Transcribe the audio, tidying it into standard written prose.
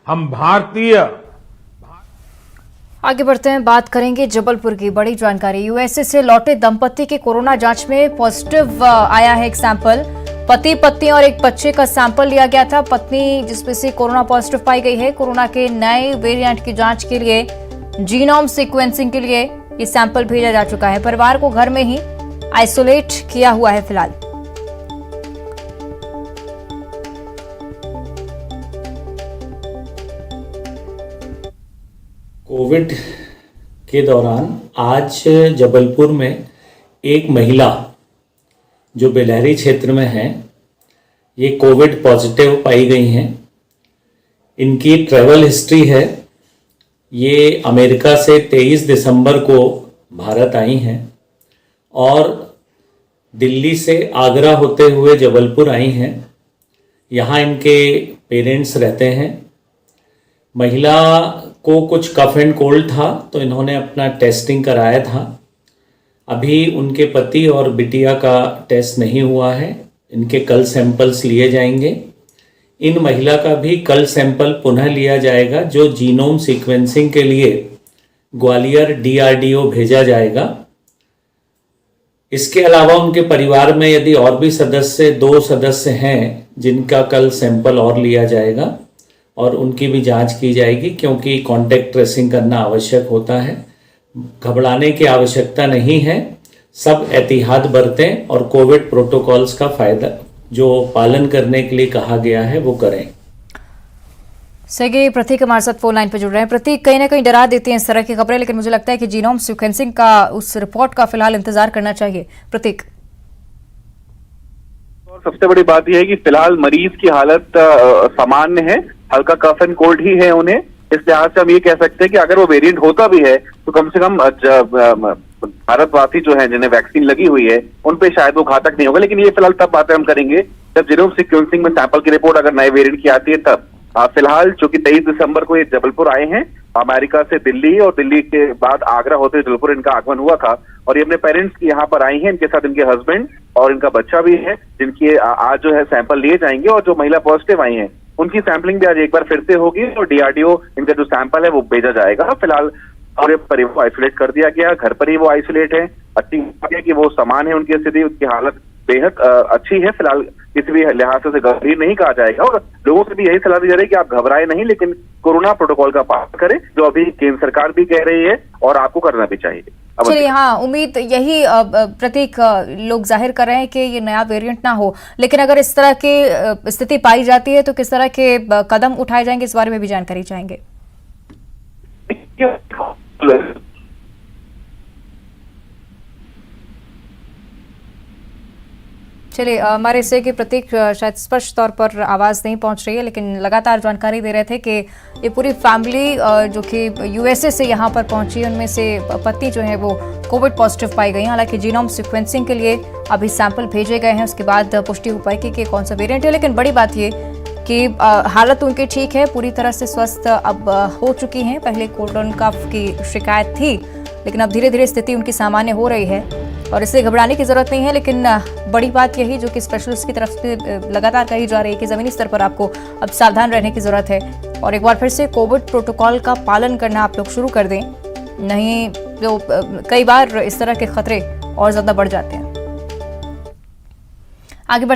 हम भारतीय। आगे बढ़ते हैं, बात करेंगे जबलपुर की बड़ी जानकारी। यूएसए से लौटे दंपति के कोरोना जांच में पॉजिटिव आया है एक सैंपल। पति पत्नी और एक बच्चे का सैंपल लिया गया था। पत्नी जिसमें से कोरोना पॉजिटिव पाई गई है। कोरोना के नए वेरिएंट की जांच के लिए जीनोम सीक्वेंसिंग के लिए ये सैंपल भेजा जा चुका है। परिवार को घर में ही आइसोलेट किया हुआ है फिलहाल। कोविड के दौरान आज जबलपुर में एक महिला जो बेलहरी क्षेत्र में है, ये कोविड पॉजिटिव पाई गई हैं। इनकी ट्रैवल हिस्ट्री है, ये अमेरिका से 23 दिसंबर को भारत आई हैं और दिल्ली से आगरा होते हुए जबलपुर आई हैं। यहाँ इनके पेरेंट्स रहते हैं। महिला को कुछ कफ एंड कोल्ड था तो इन्होंने अपना टेस्टिंग कराया था। अभी उनके पति और बिटिया का टेस्ट नहीं हुआ है। इनके कल सैंपल्स लिए जाएंगे। इन महिला का भी कल सैंपल पुनः लिया जाएगा जो जीनोम सीक्वेंसिंग के लिए ग्वालियर DRDO भेजा जाएगा। इसके अलावा उनके परिवार में यदि और भी दो सदस्य हैं जिनका कल सैंपल और लिया जाएगा और उनकी भी जांच की जाएगी, क्योंकि कांटेक्ट ट्रेसिंग करना आवश्यक होता है। घबराने की आवश्यकता नहीं है। सब एहतियात बरतें और कोविड प्रोटोकॉल्स का फायदा जो पालन करने के लिए कहा गया है वो करें। सही, प्रतीक हमारे साथ फोन लाइन पर जुड़ रहे हैं। प्रतीक, कहीं ना कहीं डरा देती हैं इस तरह की खबरें, लेकिन मुझे लगता है कि जीनोम सीक्वेंसिंग का उस रिपोर्ट का फिलहाल इंतजार करना चाहिए। प्रतीक, सबसे बड़ी बात यह है कि फिलहाल मरीज की हालत सामान्य है, हल्का कफ एंड कोल्ड ही है उन्हें। इस लिहाज से हम ये कह सकते हैं कि अगर वो वेरिएंट होता भी है तो कम से कम भारतवासी जो हैं जिन्हें वैक्सीन लगी हुई है उन पे शायद वो घातक नहीं होगा। लेकिन ये फिलहाल तब बातें हम करेंगे जब जीनोम सीक्वेंसिंग में सैंपल की रिपोर्ट अगर नए वेरिएंट की आती है तब। फिलहाल चूंकि 23 दिसंबर को ये जबलपुर आए हैं अमेरिका से दिल्ली, और दिल्ली के बाद आगरा होते हुए जबलपुर इनका आगमन हुआ था और ये अपने पेरेंट्स की यहाँ पर आई हैं। इनके साथ इनके हस्बैंड और इनका बच्चा भी है जिनकी आज जो है सैंपल लिए जाएंगे। और जो महिला पॉजिटिव आई है उनकी सैंपलिंग भी आज एक बार फिर से होगी और DRDO इनका जो सैंपल है वो भेजा जाएगा। फिलहाल पूरे परिवार को आइसोलेट कर दिया गया, घर पर ही वो आइसोलेट है। अच्छी बात है कि वो समान है उनकी स्थिति, उनकी हालत बेहद अच्छी है। फिलहाल किसी भी लिहाज से गंभीर नहीं कहा जाएगा और लोगों से भी यही सलाह दी जा रही है कि आप घबराए नहीं, लेकिन कोरोना प्रोटोकॉल का पालन करें जो अभी केंद्र सरकार भी कह रही है और आपको करना भी चाहिए। चलिए, हाँ, उम्मीद यही प्रतीक लोग जाहिर कर रहे हैं कि ये नया वेरिएंट ना हो, लेकिन अगर इस तरह की स्थिति पाई जाती है तो किस तरह के कदम उठाए जाएंगे, इस बारे में भी जानकारी चाहेंगे। चलिए, हमारे इससे कि प्रतीक शायद स्पष्ट तौर पर आवाज़ नहीं पहुंच रही है, लेकिन लगातार जानकारी दे रहे थे कि ये पूरी फैमिली जो कि यूएसए से यहाँ पर पहुंची, उनमें से पत्नी जो है वो कोविड पॉजिटिव पाई गई हैं। हालांकि जीनोम सीक्वेंसिंग के लिए अभी सैंपल भेजे गए हैं, उसके बाद पुष्टि हो पाएगी कि कौन सा वेरिएंट है। लेकिन बड़ी बात ये कि हालत उनकी ठीक है, पूरी तरह से स्वस्थ अब हो चुकी हैं। पहले कोरोना कफ की शिकायत थी, लेकिन अब धीरे धीरे स्थिति उनकी सामान्य हो रही है और इससे घबराने की जरूरत नहीं है। लेकिन बड़ी बात यही जो कि स्पेशलिस्ट की तरफ से लगातार कही जा रही है कि जमीनी स्तर पर आपको अब सावधान रहने की जरूरत है और एक बार फिर से कोविड प्रोटोकॉल का पालन करना आप लोग शुरू कर दें, नहीं तो कई बार इस तरह के खतरे और ज्यादा बढ़ जाते हैं। आगे बढ़